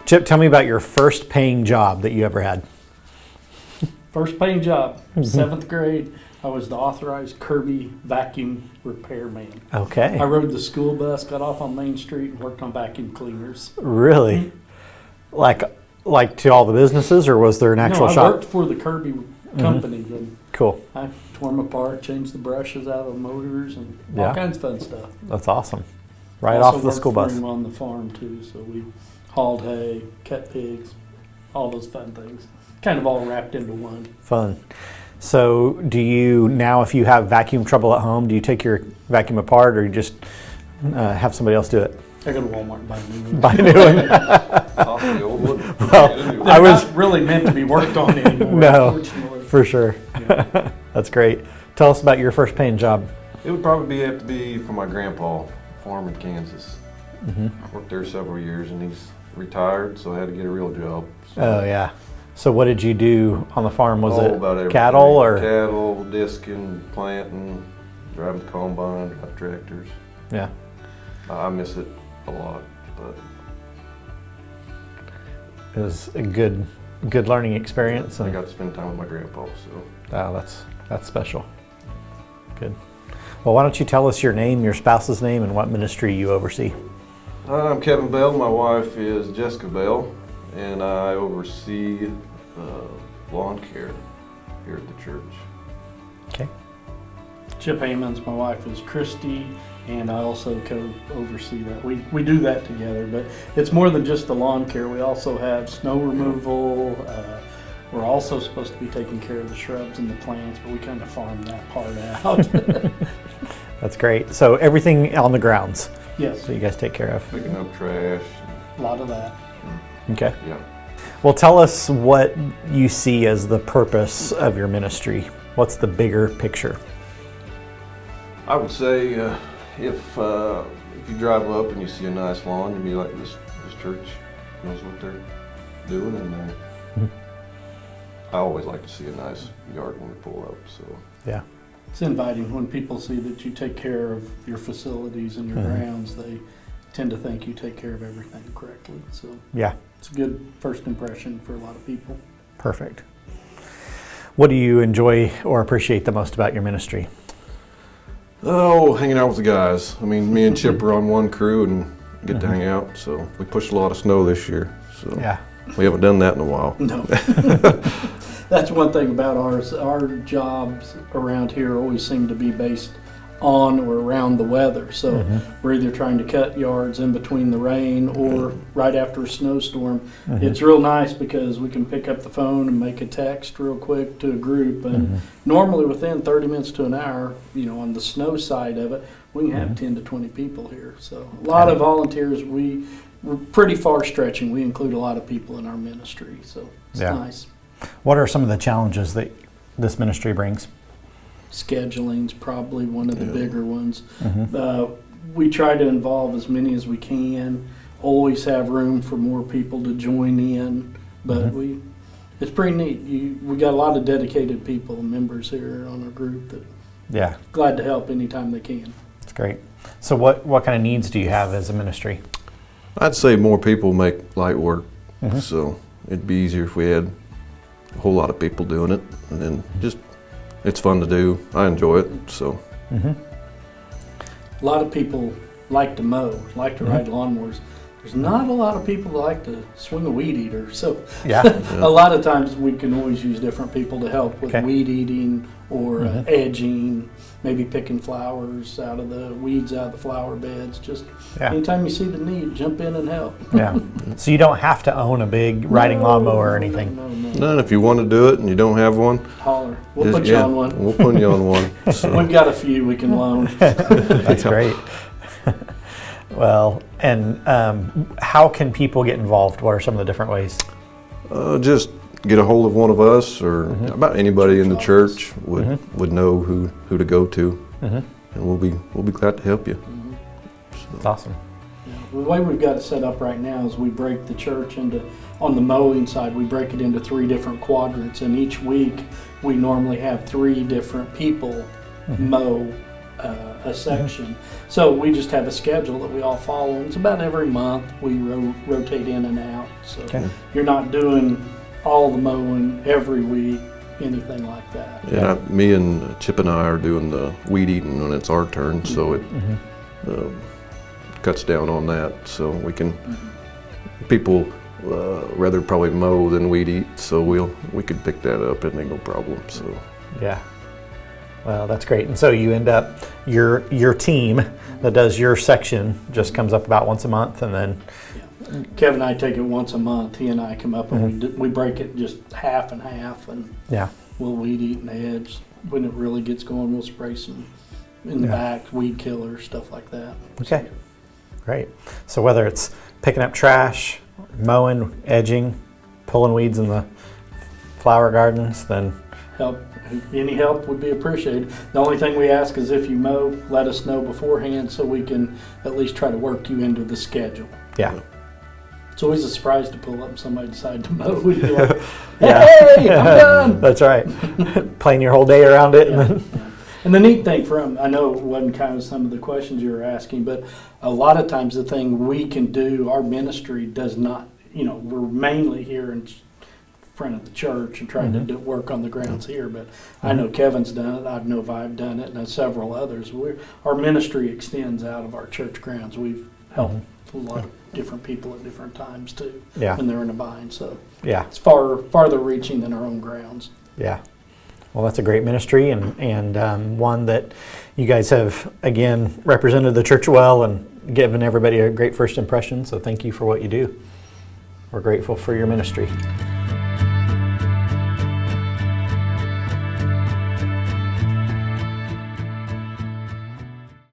Chip, tell me about your first paying job that you ever had. First paying job, 7th grade. I was the authorized Kirby vacuum repairman. Okay. I rode the school bus, got off on Main Street, and worked on vacuum cleaners. Really? Like to all the businesses, or was there an actual I shop? worked for the Kirby company. And Cool. I tore them apart, changed the brushes out of the motors, and all kinds of fun stuff. That's awesome. Right Also off the school worked bus. for him on the farm too, so we hauled hay, cut pigs, all those fun things. Kind of all wrapped into one. Fun. So do you, now if you have vacuum trouble at home, do you take your vacuum apart, or you just have somebody else do it? I go to Walmart and buy a new one. Buy a new one? Off the old one. Well, They're not really meant to be worked on anymore, No. unfortunately. For sure. Yeah. That's great. Tell us about your first paying job. It would probably have to be for my grandpa, farm in Kansas. Worked there several years, and he's retired, so I had to get a real job. So Oh, yeah. So what did you do on the farm? Was all it about everything. cattle or? Cattle, disking, planting, driving the combine, drive tractors. Yeah. I miss it a lot, but It was a good learning experience. I And got to spend time with my grandpa, so. oh, that's special. Good. Well, why don't you tell us your name, your spouse's name, and what ministry you oversee? I'm Kevin Bell. My wife is Jessica Bell, and I oversee lawn care here at the church. Okay. Chip Hammons, my wife is Christy, and I also co-oversee that. We do that together, but it's more than just the lawn care. We also have snow removal. We're also supposed to be taking care of the shrubs and the plants, but we kind of farm that part out. That's great. So everything on the grounds Yes, that you guys take care of. Picking up trash. a lot of that. Okay. Yeah. Well, tell us what you see as the purpose of your ministry. What's the bigger picture? I would say if you drive up and you see a nice lawn, you'd be like, this church knows what they're doing, and I always like to see a nice yard when we pull up. So Yeah. It's inviting when people see that you take care of your facilities and your grounds. They tend to think you take care of everything correctly. So Yeah. it's a good first impression for a lot of people. Perfect. What do you enjoy or appreciate the most about your ministry? oh, hanging out with the guys. I mean, me and Chip are on one crew and get to hang out. So we pushed a lot of snow this year. So Yeah. we haven't done that in a while. No. That's one thing about ours. Our jobs around here always seem to be based on or around the weather. So we're either trying to cut yards in between the rain or right after a snowstorm. It's real nice because we can pick up the phone and make a text real quick to a group. And normally within 30 minutes to an hour, on the snow side of it, we can have 10 to 20 people here. So a lot of volunteers. We're pretty far stretching. We include a lot of people in our ministry. So it's nice. What are some of the challenges that this ministry brings? Scheduling's probably one of the bigger ones. We try to involve as many as we can, always have room for more people to join in, but it's pretty neat. We got a lot of dedicated people, members here on our group that glad to help anytime they can. That's great. So what kind of needs do you have as a ministry? I'd say more people make light work. So it'd be easier if we had a whole lot of people doing it, and then it's fun to do. I enjoy it, so. A lot of people like to mow, like to ride lawnmowers. There's not a lot of people that like to swing a weed eater, so a lot of times we can always use different people to help with weed eating or edging, maybe picking flowers out of the weeds out of the flower beds. Just anytime you see the need, jump in and help. Yeah. So you don't have to own a big riding lawnmower or anything. No, and if you want to do it and you don't have one, Holler. We'll put you on one. We'll put you on one. So. We've got a few we can loan. That's great. Well, and how can people get involved? What are some of the different ways? Just get a hold of one of us, or about anybody in the church would know who to go to, and we'll be glad to help you. That's awesome. The way we've got it set up right now is we break the church on the mowing side, we break it into 3 different quadrants, and each week we normally have 3 different people mow a section. So we just have a schedule that we all follow. And it's about every month we rotate in and out. So you're not doing all the mowing every week, anything like that. Yeah, me and Chip and I are doing the weed eating when it's our turn, so it cuts down on that. So we can, people rather probably mow than weed eat, so we could pick that up and ain't no problem. So yeah. Well, that's great. And so you end up, your team that does your section just comes up about once a month, and then Kevin and I take it once a month. He and I come up and we break it just half and half, and we'll weed eat in the edge. When it really gets going, we'll spray some in the back, weed killer, stuff like that. Okay, great. So whether it's picking up trash, mowing, edging, pulling weeds in the flower gardens, then any help would be appreciated. The only thing we ask is if you mow, let us know beforehand so we can at least try to work you into the schedule. Yeah. It's always a surprise to pull up and somebody decide to mow. We'd be like, hey, I'm done. That's right. Playing your whole day around it. And the neat thing I know it wasn't kind of some of the questions you were asking, but a lot of times the thing we can do, our ministry does not, we're mainly here in front of the church and trying to work on the grounds here, but I know Kevin's done it, I know I've done it, and several others. Our ministry extends out of our church grounds. We've helped a lot of different people at different times too, when they're in a bind, so it's farther reaching than our own grounds. Yeah. Well, that's a great ministry, and one that you guys have, again, represented the church well and given everybody a great first impression, so thank you for what you do. We're grateful for your ministry.